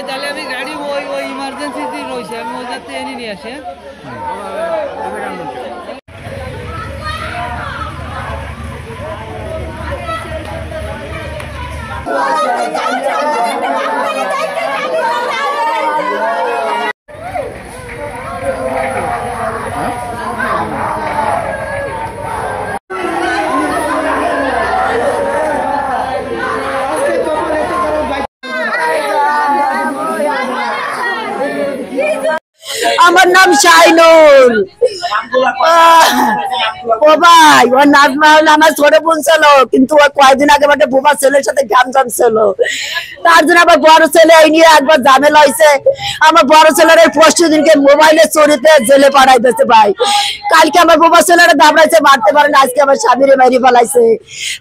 তাহলে আমি গাড়ি ওই ইমার্জেন্সি রয়েছে, আমি ওই যাতে এনে নিয়ে আসি। আমার নাম শাইনুল। ও ভাই, ও নাজমা হলো আমার ছোট বোন ছিল, কিন্তু ও কয়েকদিন আগে একটা বোবা ছেলের সাথে ঘাম ছিল, তার জন্য আবার বড় ছেলে এই নিয়ে একবার ঝামেলা হয়েছে। আমার বড় ছেলের এই পরশু দিনকে মোবাইলে চুরিতে জেলে পাঠাই দিয়েছে ভাই। কালকে আমার বোবা ছেলেরা দাবড়াইছে, মারতে পারে না, আজকে আমার স্বামীরে মারি ফেলাইছে।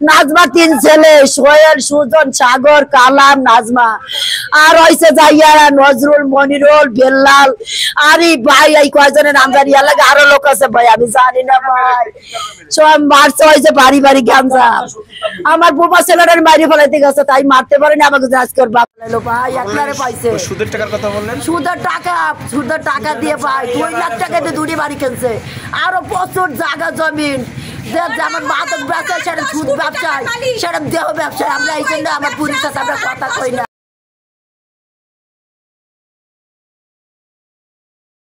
নাজমা 3 ছেলে, সোহেল, সুজন, সাগর, কালাম, নাজমা, আর হয়েছে যাইয়া নজরুল, মনিরুল, বেল্লাল, আরে ভাই এই কয়জনের নাম জানি, এর লাগে আরো লোক আছে ভাই, আমি জানি না ভাই। সব মারছে হয়েছে বাড়ি বাড়ি গ্যাঞ্জাম। আমার বোবা ছেলেরা মারি ফেলাইতে গেছে, তাই মারতে পারেনি, আমাকে আজকে বাপ লাইলো ভাই, একলারে পাইছে। সুদের টাকার কথা বললেন? সুদের টাকা দিয়ে ভাই 2 লাখ টাকা দিয়ে 2টি বাড়ি কিনছে, আরো প্রচুর জায়গা জমিন। যেমন মাদক ব্যবসায়, সেটা সুদ ব্যবসায়, সেটা দেহ ব্যবসায়। আমরা এই জন্য আমার পুলিশের সাথে আমরা কথা কই না।